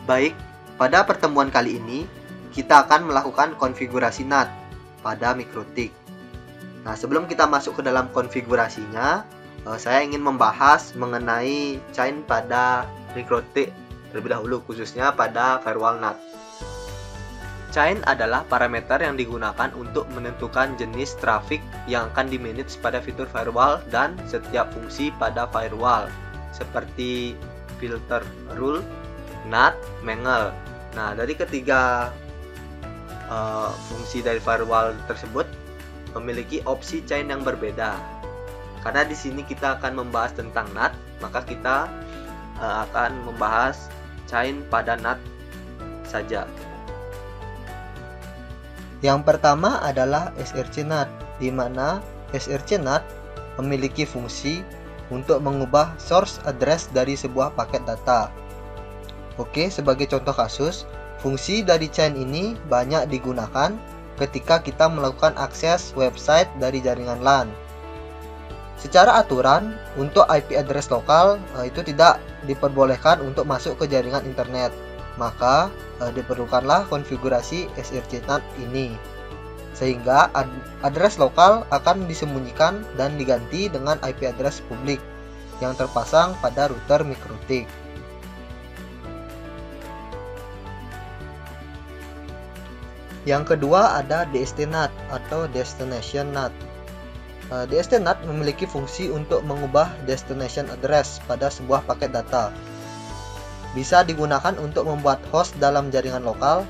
Baik, pada pertemuan kali ini kita akan melakukan konfigurasi NAT pada MikroTik. Nah, sebelum kita masuk ke dalam konfigurasinya, saya ingin membahas mengenai chain pada MikroTik terlebih dahulu, khususnya pada firewall NAT. Chain adalah parameter yang digunakan untuk menentukan jenis traffic yang akan dimanage pada fitur firewall dan setiap fungsi pada firewall, seperti filter rule, NAT, mangle. Nah, dari ketiga fungsi dari firewall tersebut memiliki opsi chain yang berbeda. Karena di sini kita akan membahas tentang NAT, maka kita akan membahas chain pada NAT saja. Yang pertama adalah SRC NAT, di mana SRC NAT memiliki fungsi untuk mengubah source address dari sebuah paket data. Oke, sebagai contoh kasus, fungsi dari chain ini banyak digunakan ketika kita melakukan akses website dari jaringan LAN. Secara aturan, untuk IP address lokal itu tidak diperbolehkan untuk masuk ke jaringan internet. Maka diperlukanlah konfigurasi SRC NAT ini, sehingga address lokal akan disembunyikan dan diganti dengan IP address publik yang terpasang pada router MikroTik. Yang kedua ada DST NAT atau Destination NAT. DST NAT memiliki fungsi untuk mengubah destination address pada sebuah paket data. Bisa digunakan untuk membuat host dalam jaringan lokal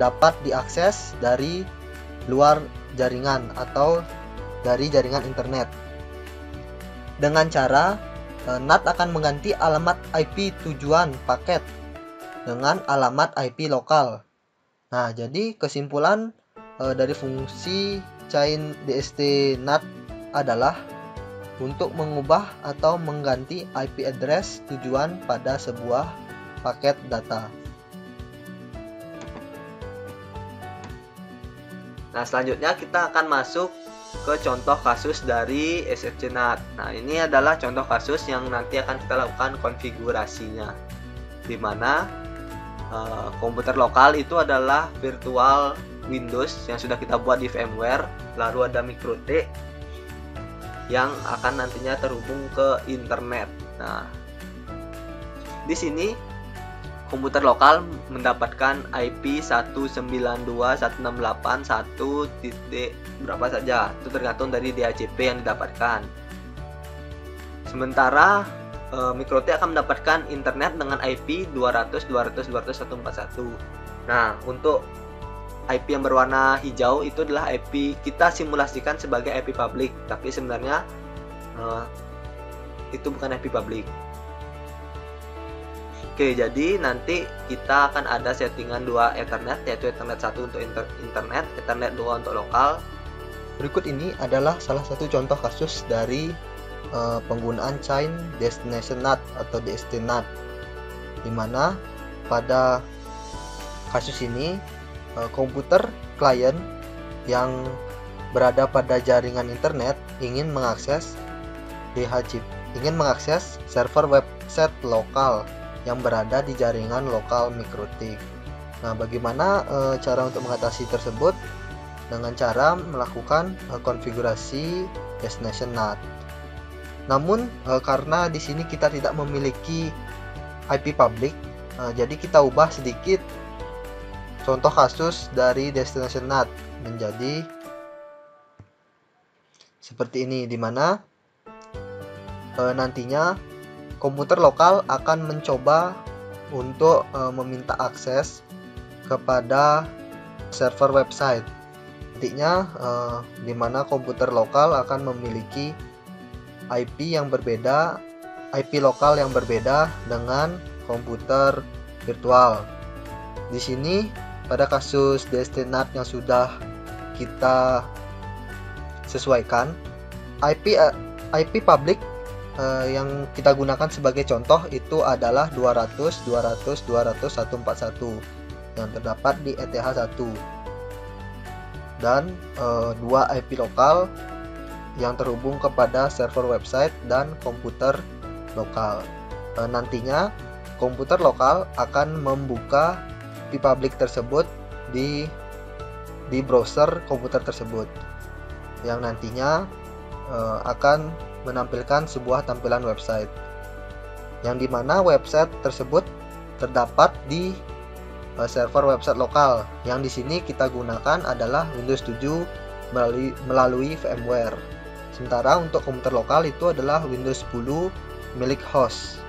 dapat diakses dari luar jaringan atau dari jaringan internet. Dengan cara NAT akan mengganti alamat IP tujuan paket dengan alamat IP lokal. Nah, jadi kesimpulan dari fungsi chain DST NAT adalah untuk mengubah atau mengganti IP address tujuan pada sebuah paket data. Nah, selanjutnya kita akan masuk ke contoh kasus dari SRC NAT. Nah, ini adalah contoh kasus yang nanti akan kita lakukan konfigurasinya, di mana komputer lokal itu adalah virtual Windows yang sudah kita buat di VMware, lalu ada MikroTik yang akan nantinya terhubung ke internet. Nah, di sini komputer lokal mendapatkan IP 192.168.1 titik berapa saja, itu tergantung dari DHCP yang didapatkan. Sementara MikroTik akan mendapatkan internet dengan IP 200.200.200.141. Nah, untuk IP yang berwarna hijau itu adalah IP kita simulasikan sebagai IP public, tapi sebenarnya itu bukan IP public. Oke, jadi nanti kita akan ada settingan 2 Ethernet, yaitu Ethernet 1 untuk internet, Ethernet 2 untuk lokal. Berikut ini adalah salah satu contoh kasus dari penggunaan chain Destination NAT atau DST NAT, di mana pada kasus ini komputer klien yang berada pada jaringan internet ingin mengakses server website lokal yang berada di jaringan lokal MikroTik. Nah, bagaimana cara untuk mengatasi tersebut? Dengan cara melakukan konfigurasi Destination NAT. Namun karena di sini kita tidak memiliki IP public, jadi kita ubah sedikit contoh kasus dari Destination NAT menjadi seperti ini, di mana nantinya komputer lokal akan mencoba untuk meminta akses kepada server website. Nantinya di mana komputer lokal akan memiliki IP lokal yang berbeda dengan komputer virtual. Di sini pada kasus DST NAT yang sudah kita sesuaikan, IP public yang kita gunakan sebagai contoh itu adalah 200.200.200.141 yang terdapat di ETH1, dan 2 IP lokal yang terhubung kepada server website dan komputer lokal. Nantinya komputer lokal akan membuka IP public tersebut di browser komputer tersebut, yang nantinya akan menampilkan sebuah tampilan website, yang dimana website tersebut terdapat di server website lokal, yang di sini kita gunakan adalah Windows 7 melalui VMware. Sementara untuk komputer lokal itu adalah Windows 10 milik host.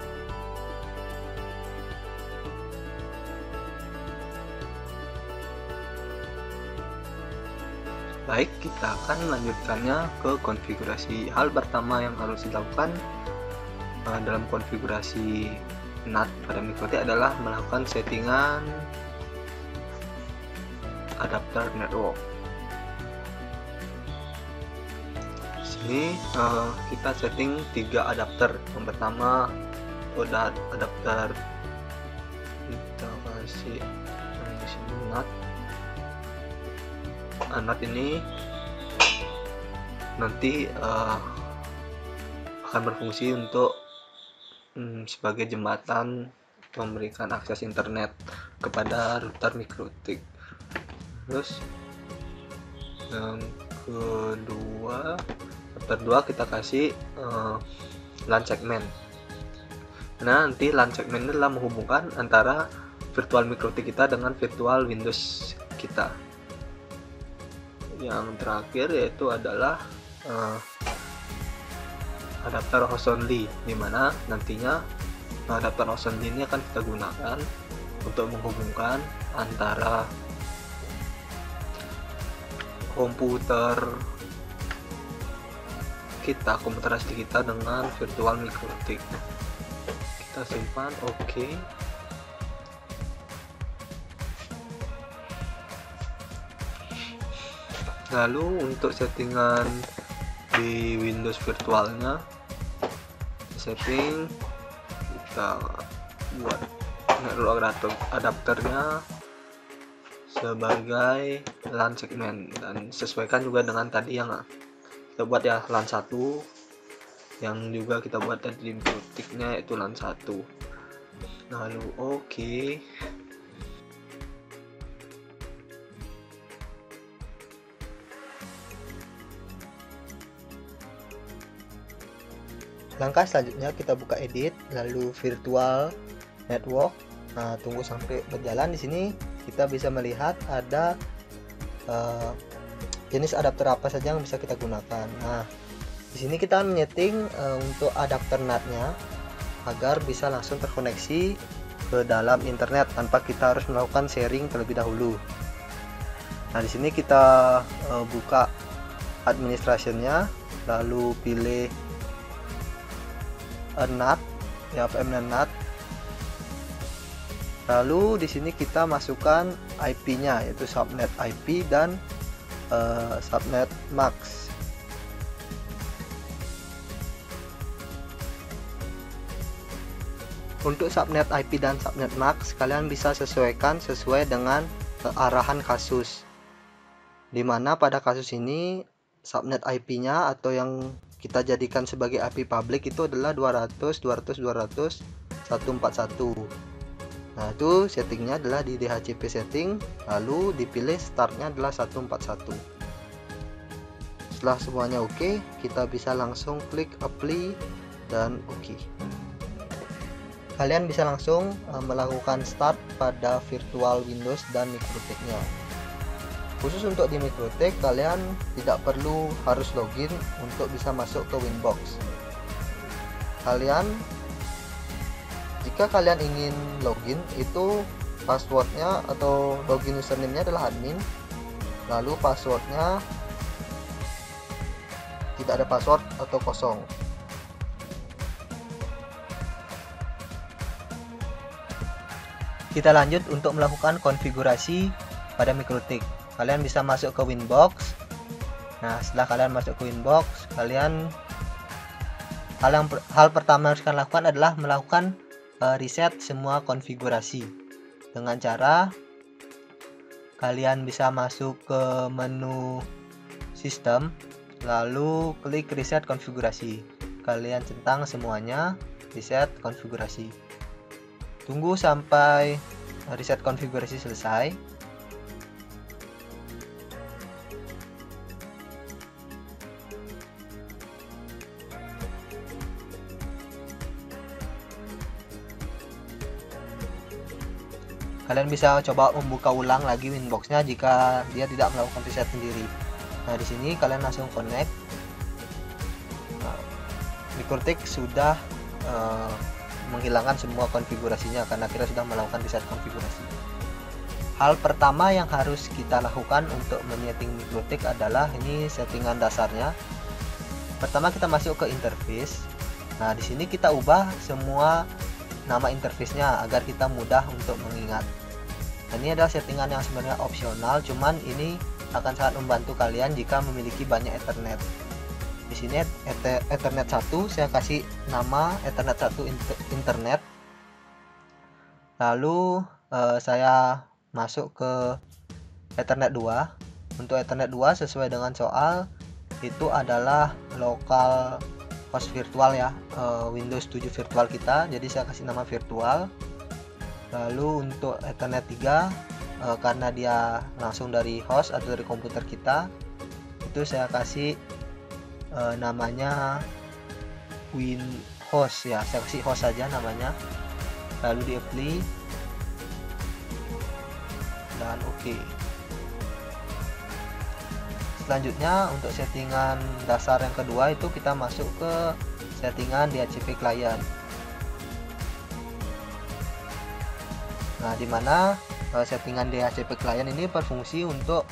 Baik, kita akan melanjutkannya ke konfigurasi. Hal pertama yang harus dilakukan dalam konfigurasi NAT pada MikroTik adalah melakukan settingan adapter network. Di sini kita setting 3 adapter. Yang pertama udah adapter, kita kasih di sini NAT. NAT ini nanti akan berfungsi untuk sebagai jembatan memberikan akses internet kepada router MikroTik. Terus yang kedua, adapter 2 kita kasih LAN segment. Nah, nanti LAN segment ini adalah menghubungkan antara virtual MikroTik kita dengan virtual Windows kita. Yang terakhir yaitu adalah adapter host only, dimana nantinya adapter host only ini akan kita gunakan untuk menghubungkan antara komputer asli kita dengan virtual MikroTik. Kita simpan, oke. Lalu untuk settingan di Windows virtualnya, setting kita buat network adapternya sebagai LAN segment, dan sesuaikan juga dengan tadi yang kita buat ya, LAN 1, yang juga kita buat tadi di MikroTiknya yaitu LAN 1. Lalu oke. Langkah selanjutnya kita buka edit, lalu virtual network. Nah, tunggu sampai berjalan. Di sini kita bisa melihat ada jenis adapter apa saja yang bisa kita gunakan. Nah, di sini kita menyeting untuk adapter NAT-nya agar bisa langsung terkoneksi ke dalam internet tanpa kita harus melakukan sharing terlebih dahulu. Nah, di sini kita buka administration-nya, lalu pilih NAT, ya, VMware NAT. Lalu di sini kita masukkan IP-nya, yaitu subnet IP dan subnet max. Untuk subnet IP dan subnet max, kalian bisa sesuaikan sesuai dengan arahan kasus. Dimana pada kasus ini subnet IP-nya atau yang kita jadikan sebagai IP public itu adalah 200.200.200.141. Nah, itu settingnya adalah di DHCP setting, lalu dipilih startnya adalah 141. Setelah semuanya oke, kita bisa langsung klik apply dan oke. Kalian bisa langsung melakukan start pada virtual Windows dan MikroTik-nya. Khusus untuk di MikroTik, kalian tidak perlu harus login untuk bisa masuk ke Winbox. Jika kalian ingin login, itu passwordnya atau login username-nya adalah admin, lalu passwordnya tidak ada password atau kosong. Kita lanjut untuk melakukan konfigurasi pada MikroTik. Kalian bisa masuk ke Winbox. Nah, setelah kalian masuk ke Winbox, hal pertama yang harus kalian lakukan adalah melakukan reset semua konfigurasi. Dengan cara kalian bisa masuk ke menu sistem, lalu klik reset konfigurasi. Kalian centang semuanya, reset konfigurasi. Tunggu sampai reset konfigurasi selesai. Kalian bisa coba membuka ulang lagi Winbox-nya jika dia tidak melakukan reset sendiri. Nah, di sini kalian langsung connect. Nah, MikroTik sudah menghilangkan semua konfigurasinya karena kita sudah melakukan reset konfigurasi. Hal pertama yang harus kita lakukan untuk menyeting MikroTik adalah ini settingan dasarnya. Pertama kita masuk ke interface. Nah, di sini kita ubah semua nama interface-nya agar kita mudah untuk mengingat. Nah, ini adalah settingan yang sebenarnya opsional, cuman ini akan sangat membantu kalian jika memiliki banyak Ethernet. Di sini Ethernet 1 saya kasih nama Ethernet 1 internet. Lalu saya masuk ke Ethernet 2. Untuk Ethernet 2 sesuai dengan soal itu adalah lokal host virtual ya, Windows 7 virtual kita, jadi saya kasih nama virtual. Lalu untuk Ethernet 3 karena dia langsung dari host atau dari komputer kita, itu saya kasih namanya WinHost ya, saya kasih host saja namanya, lalu di apply dan oke. Selanjutnya untuk settingan dasar yang kedua itu kita masuk ke settingan DHCP client. Nah, dimana settingan DHCP client ini berfungsi untuk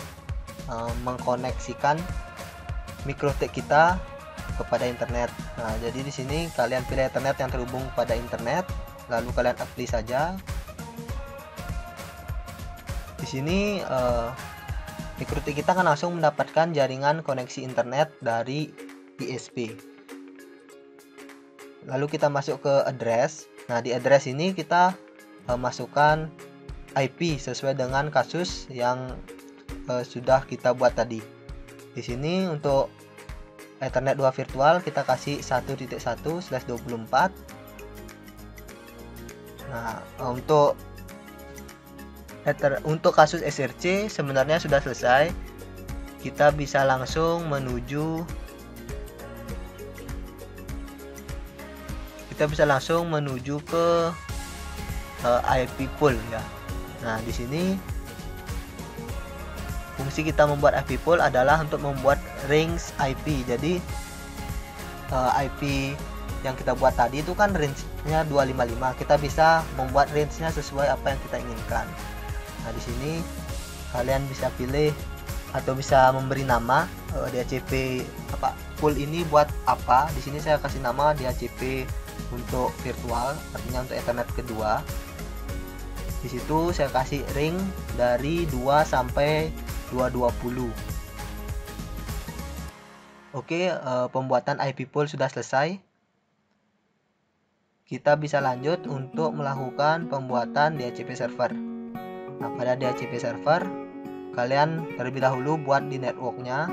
mengkoneksikan MikroTik kita kepada internet. Nah, jadi di sini kalian pilih internet yang terhubung pada internet, lalu kalian apply saja. Di sini MikroTik kita akan langsung mendapatkan jaringan koneksi internet dari ISP. Lalu kita masuk ke address. Nah, di address ini kita masukkan IP sesuai dengan kasus yang sudah kita buat tadi. Di sini untuk Ethernet 2 virtual kita kasih 1.1/24. Nah, untuk kasus SRC sebenarnya sudah selesai. Kita bisa langsung menuju ke IP pool ya. Nah, di sini fungsi kita membuat IP pool adalah untuk membuat range IP. Jadi IP yang kita buat tadi itu kan range-nya 255. Kita bisa membuat range-nya sesuai apa yang kita inginkan. Nah, di sini kalian bisa pilih atau bisa memberi nama DHCP pool ini buat apa. Di sini saya kasih nama DHCP untuk virtual, artinya untuk Ethernet kedua. Di situ saya kasih ring dari 2 sampai 220. Oke, pembuatan IP pool sudah selesai. Kita bisa lanjut untuk melakukan pembuatan DHCP server. Nah, pada DHCP server kalian terlebih dahulu buat di networknya.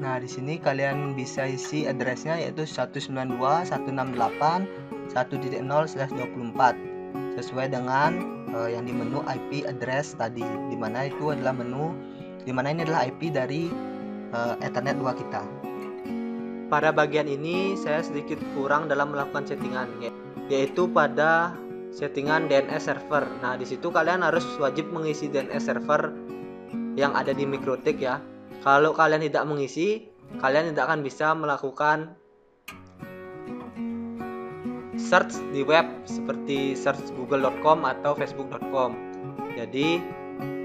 Nah, di sini kalian bisa isi addressnya yaitu 192.168.1.0/24 sesuai dengan yang di menu IP address tadi, dimana itu adalah dimana ini adalah IP dari Ethernet 2 kita. Pada bagian ini saya sedikit kurang dalam melakukan settingan, yaitu pada settingan DNS server. Nah, di situ kalian harus wajib mengisi DNS server yang ada di MikroTik ya. Kalau kalian tidak mengisi, kalian tidak akan bisa melakukan search di web seperti search google.com atau facebook.com. Jadi,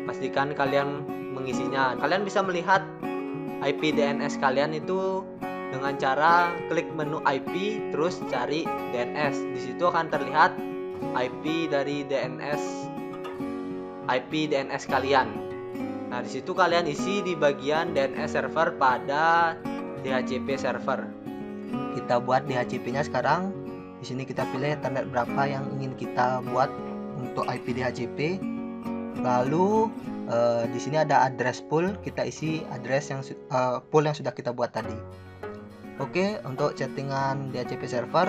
pastikan kalian mengisinya. Kalian bisa melihat IP DNS kalian itu dengan cara klik menu IP terus cari DNS. Di situ akan terlihat IP dari IP DNS kalian. Nah, di situ kalian isi di bagian DNS server pada DHCP server. Kita buat DHCP-nya sekarang. Di sini kita pilih Ethernet berapa yang ingin kita buat untuk IP DHCP. Lalu di sini ada address pool, kita isi address yang pool yang sudah kita buat tadi. Oke, untuk settingan DHCP server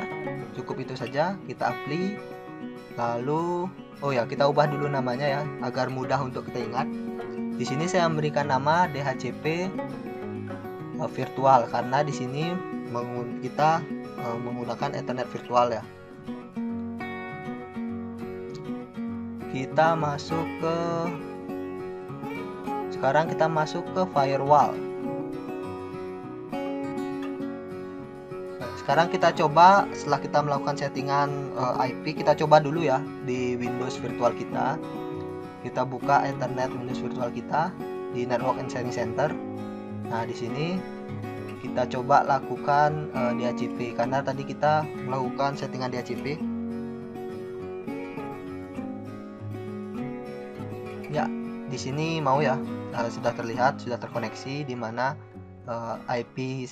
cukup itu saja. Kita apply. Lalu kita ubah dulu namanya ya agar mudah untuk kita ingat. Di sini saya memberikan nama DHCP virtual karena di sini kita menggunakan internet virtual ya. Sekarang kita masuk ke firewall. Sekarang kita coba, setelah kita melakukan settingan IP, kita coba dulu ya di Windows virtual kita. Kita buka internet Windows virtual kita di Network and Sharing Center. Nah, di sini kita coba lakukan DHCP karena tadi kita melakukan settingan DHCP. Ya, di sini mau ya, sudah terlihat, sudah terkoneksi di mana IP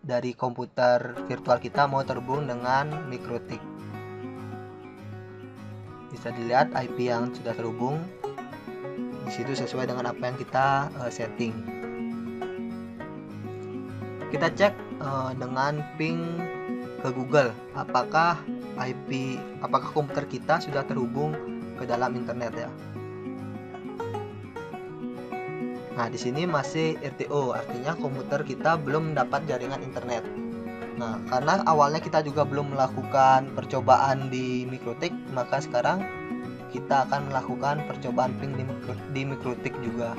dari komputer virtual kita mau terhubung dengan MikroTik. Bisa dilihat IP yang sudah terhubung di situ sesuai dengan apa yang kita setting. Kita cek dengan ping ke Google apakah komputer kita sudah terhubung ke dalam internet ya. Nah, di sini masih RTO, artinya komputer kita belum mendapat jaringan internet. Nah, karena awalnya kita juga belum melakukan percobaan di MikroTik, maka sekarang kita akan melakukan percobaan ping di MikroTik juga.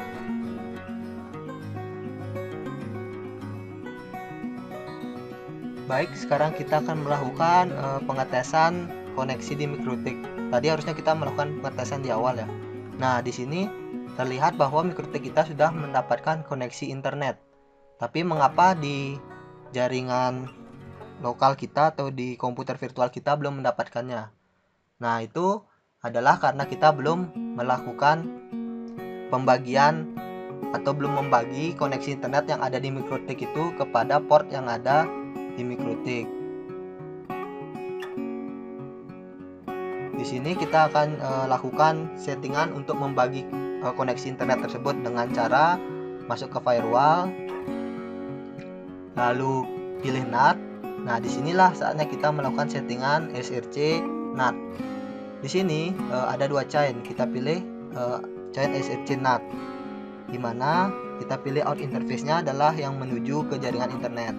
Baik, sekarang kita akan melakukan pengetesan koneksi di MikroTik. Tadi harusnya kita melakukan pengetesan di awal ya. Nah, di sini terlihat bahwa MikroTik kita sudah mendapatkan koneksi internet. Tapi mengapa di jaringan lokal kita atau di komputer virtual kita belum mendapatkannya? Nah, itu adalah karena kita belum melakukan pembagian atau belum membagi koneksi internet yang ada di MikroTik itu kepada port yang ada di MikroTik. Di sini kita akan lakukan settingan untuk membagi koneksi internet tersebut dengan cara masuk ke firewall, lalu pilih NAT. Nah, disinilah saatnya kita melakukan settingan SRC NAT. Di sini ada dua chain, kita pilih chain SRC NAT, dimana kita pilih out interface-nya adalah yang menuju ke jaringan internet.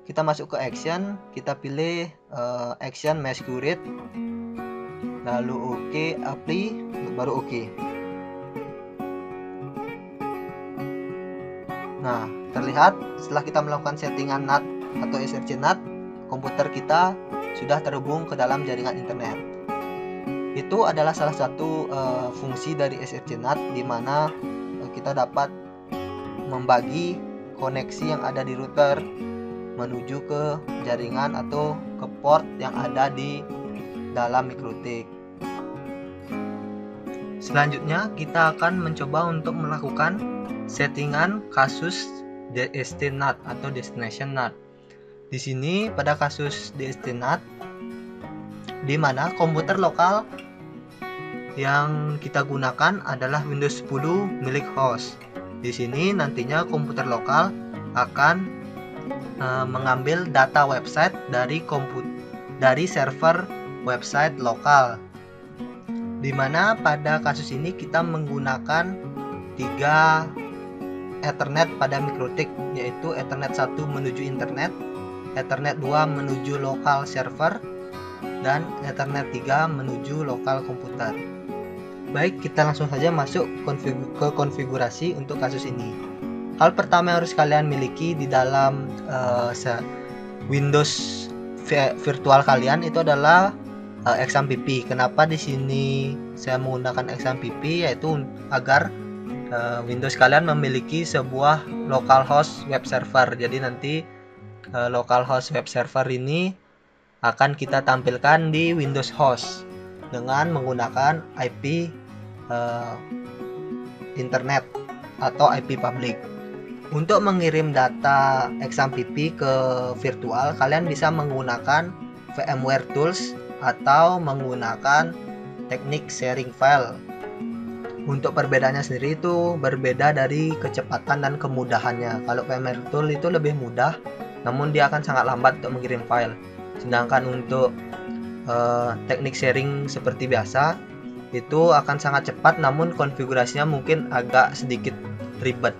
Kita masuk ke action, kita pilih action masquerade, lalu OK, apply, baru OK. Nah, terlihat setelah kita melakukan settingan NAT atau SRC NAT, komputer kita sudah terhubung ke dalam jaringan internet. Itu adalah salah satu fungsi dari SRC NAT, di mana kita dapat membagi koneksi yang ada di router menuju ke jaringan atau ke port yang ada di dalam MikroTik. Selanjutnya kita akan mencoba untuk melakukan settingan kasus DST NAT atau Destination NAT. Di sini pada kasus DST NAT, di mana komputer lokal yang kita gunakan adalah Windows 10 milik host. Di sini nantinya komputer lokal akan mengambil data website dari server website lokal, di mana pada kasus ini kita menggunakan 3 Ethernet pada MikroTik, yaitu Ethernet 1 menuju internet, Ethernet 2 menuju lokal server, dan Ethernet 3 menuju lokal komputer. Baik, kita langsung saja masuk ke konfigurasi untuk kasus ini. Hal pertama yang harus kalian miliki di dalam Windows virtual kalian itu adalah XAMPP. Kenapa di sini saya menggunakan XAMPP? Yaitu agar Windows kalian memiliki sebuah localhost web server. Jadi nanti localhost web server ini akan kita tampilkan di Windows host dengan menggunakan IP internet atau IP public. Untuk mengirim data XAMPP ke virtual, kalian bisa menggunakan VMware Tools atau menggunakan teknik sharing file. Untuk perbedaannya sendiri itu berbeda dari kecepatan dan kemudahannya. Kalau VMware Tool itu lebih mudah, namun dia akan sangat lambat untuk mengirim file. Sedangkan untuk teknik sharing seperti biasa, itu akan sangat cepat, namun konfigurasinya mungkin agak sedikit ribet.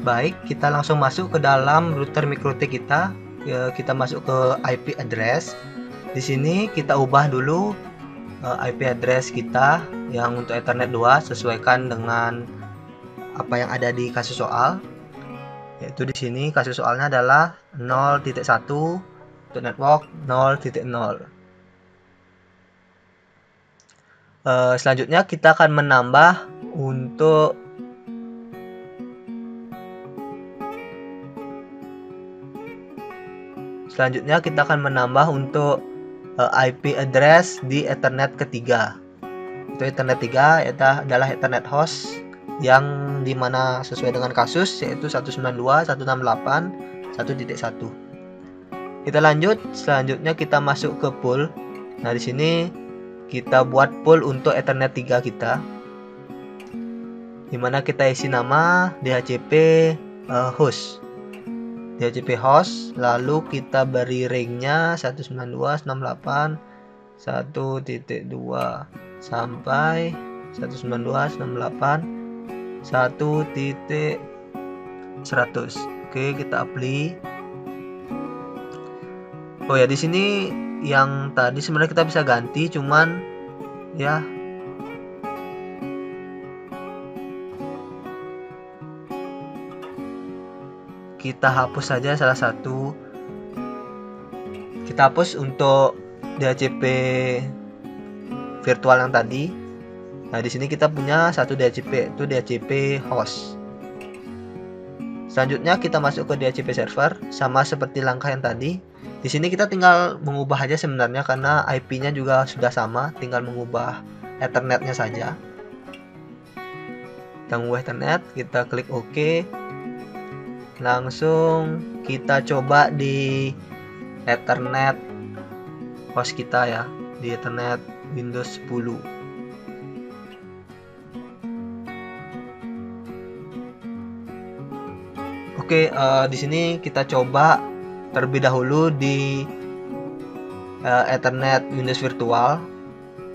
Baik, kita langsung masuk ke dalam router MikroTik kita. Kita masuk ke IP address. Di sini kita ubah dulu IP address kita yang untuk Ethernet 2 sesuaikan dengan apa yang ada di kasus soal. Yaitu di sini kasus soalnya adalah 0.1 untuk network 0.0. Selanjutnya kita akan menambah untuk IP address di Ethernet ketiga. Itu Ethernet 3 adalah Ethernet host yang dimana sesuai dengan kasus yaitu 192.168.1.1. Kita lanjut, selanjutnya kita masuk ke pool. Nah, di sini kita buat pool untuk Ethernet 3 kita, dimana kita isi nama DHCP host. DHCP host, lalu kita beri ringnya 192.168.1.2 sampai 192.168.1.100. Oke, kita apply. Oh ya, di sini yang tadi sebenarnya kita bisa ganti, cuman ya kita hapus saja salah satu. Kita hapus untuk DHCP virtual yang tadi. Nah, di sini kita punya satu DHCP, itu DHCP host. Selanjutnya kita masuk ke DHCP server, sama seperti langkah yang tadi. Di sini kita tinggal mengubah aja sebenarnya karena IP-nya juga sudah sama, tinggal mengubah Ethernet-nya saja. Kita mengubah Ethernet, kita klik OK. Langsung kita coba di Ethernet host kita ya, di Ethernet Windows 10. Oke, di sini kita coba terlebih dahulu di Ethernet Windows virtual.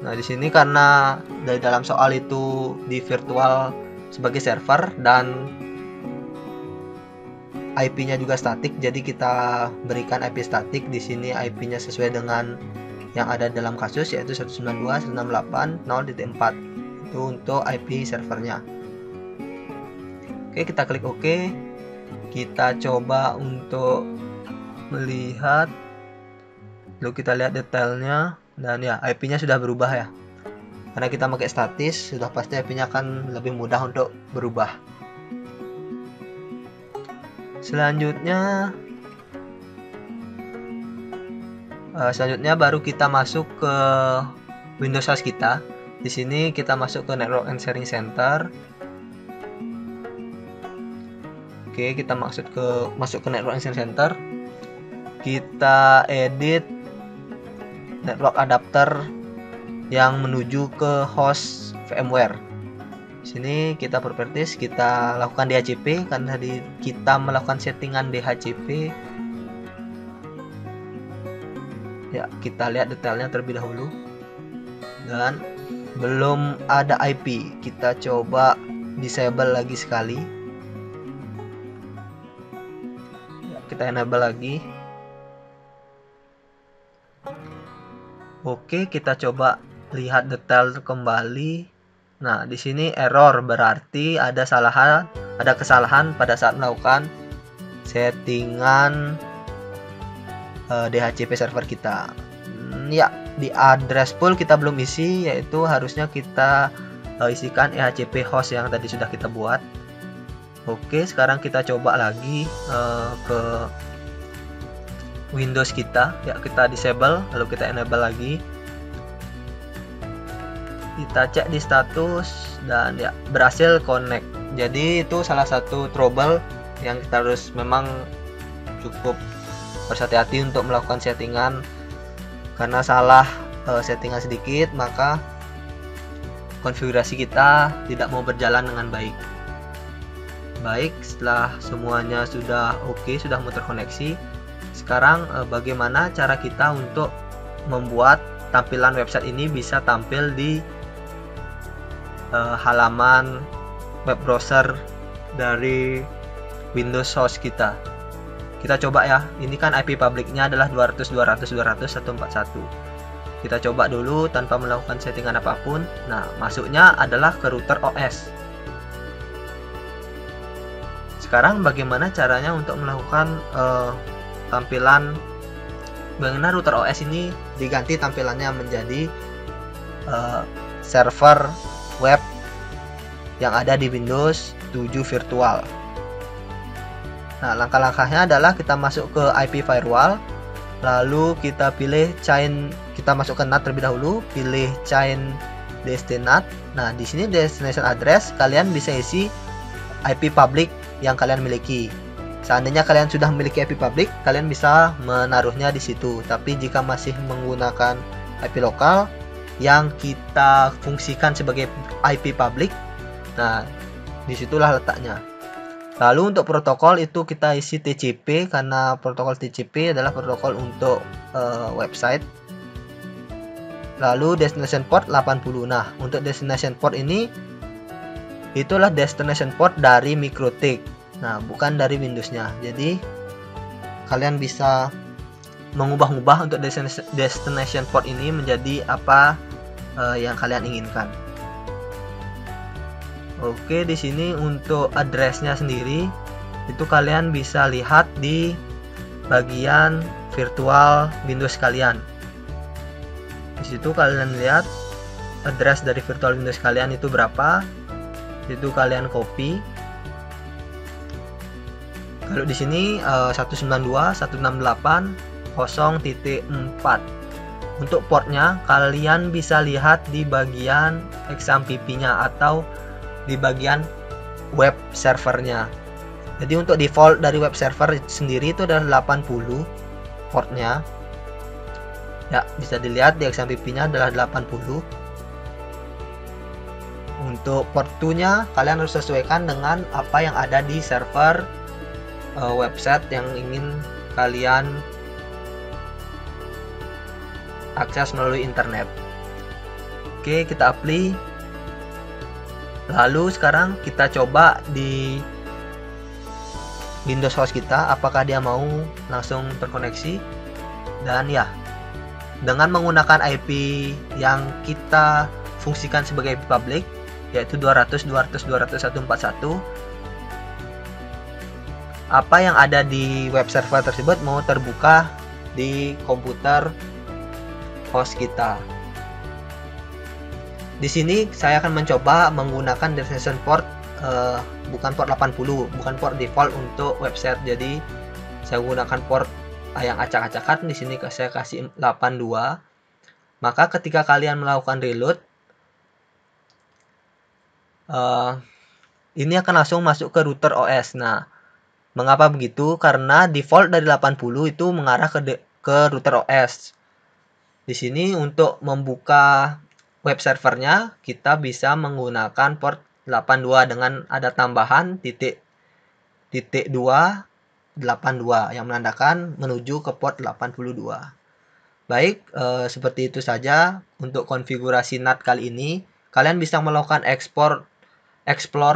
Nah, di sini karena dari dalam soal itu di virtual sebagai server dan IP-nya juga statik, jadi kita berikan IP statik. Di sini IP-nya sesuai dengan yang ada dalam kasus yaitu 192.168.0.4. Itu untuk IP servernya. Oke, kita klik OK. Kita coba untuk melihat, lalu kita lihat detailnya, dan ya IP-nya sudah berubah ya. Karena kita pakai statis, sudah pasti IP-nya akan lebih mudah untuk berubah. Selanjutnya baru kita masuk ke Windows host kita. Di sini kita masuk ke Network and Sharing Center. Oke, kita masuk ke Network and Sharing Center. Kita edit network adapter yang menuju ke host VMware. Di sini kita properties, kita lakukan DHCP karena tadi kita melakukan settingan DHCP. Ya, kita lihat detailnya terlebih dahulu. Dan belum ada IP, kita coba disable lagi sekali. Ya, kita enable lagi. Oke, kita coba lihat detail kembali. Nah, di sini error, berarti ada kesalahan pada saat melakukan settingan DHCP server kita. Ya, di address pool kita belum isi, yaitu harusnya kita isikan DHCP host yang tadi sudah kita buat. Oke, sekarang kita coba lagi ke Windows kita. Ya, kita disable, lalu kita enable lagi. Kita cek di status dan ya berhasil connect. Jadi itu salah satu trouble yang kita harus memang cukup berhati-hati untuk melakukan settingan. Karena salah settingan sedikit, maka konfigurasi kita tidak mau berjalan dengan baik. Baik, setelah semuanya sudah oke, sudah mau terkoneksi, sekarang bagaimana cara kita untuk membuat tampilan website ini bisa tampil di halaman web browser dari Windows host kita. Kita coba ya, ini kan IP publiknya adalah 200.200.200.141. Kita coba dulu tanpa melakukan settingan apapun. Nah, masuknya adalah ke router OS. Sekarang bagaimana caranya untuk melakukan tampilan, bagaimana router OS ini diganti tampilannya menjadi server web yang ada di Windows 7 virtual. Nah, langkah-langkahnya adalah kita masuk ke IP firewall, lalu kita pilih chain, kita masuk ke NAT terlebih dahulu, pilih chain destinat. Nah, di sini destination address kalian bisa isi IP public yang kalian miliki. Seandainya kalian sudah memiliki IP public, kalian bisa menaruhnya di situ. Tapi jika masih menggunakan IP lokal yang kita fungsikan sebagai IP public, nah disitulah letaknya. Lalu untuk protokol itu kita isi TCP, karena protokol TCP adalah protokol untuk website. Lalu destination port 80. Nah, untuk destination port ini itulah destination port dari MikroTik. Nah, bukan dari Windowsnya. Jadi kalian bisa mengubah-ubah untuk destination port ini menjadi apa yang kalian inginkan. Oke, di sini untuk addressnya sendiri itu kalian bisa lihat di bagian virtual Windows kalian. Di situ kalian lihat address dari virtual Windows kalian itu berapa. Itu kalian copy. Kalau di sini 192.168.0.4. Untuk portnya kalian bisa lihat di bagian XAMPP-nya atau di bagian web servernya. Jadi untuk default dari web server sendiri itu adalah 80 portnya. Ya, bisa dilihat di XAMPP-nya adalah 80. Untuk port 2-nya kalian harus sesuaikan dengan apa yang ada di server website yang ingin kalian akses melalui internet. Oke, kita apply. Lalu sekarang kita coba di Windows host kita apakah dia mau langsung terkoneksi. Dan ya, dengan menggunakan IP yang kita fungsikan sebagai IP public, yaitu 200.200.200.141, apa yang ada di web server tersebut mau terbuka di komputer host kita. Di sini saya akan mencoba menggunakan destination port bukan port 80, bukan port default untuk website. Jadi saya gunakan port yang acak-acakan. Di sini saya kasih 82. Maka ketika kalian melakukan reload, ini akan langsung masuk ke router OS. Nah, mengapa begitu? Karena default dari 80 itu mengarah ke router OS. Di sini untuk membuka web servernya kita bisa menggunakan port 82 dengan ada tambahan titik 282 yang menandakan menuju ke port 82. Baik, seperti itu saja untuk konfigurasi NAT kali ini. Kalian bisa melakukan explore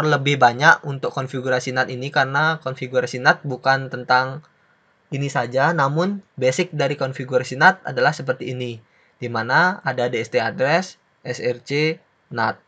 lebih banyak untuk konfigurasi NAT ini, karena konfigurasi NAT bukan tentang ini saja, namun basic dari konfigurasi NAT adalah seperti ini, di mana ada DST address, SRC, NAT.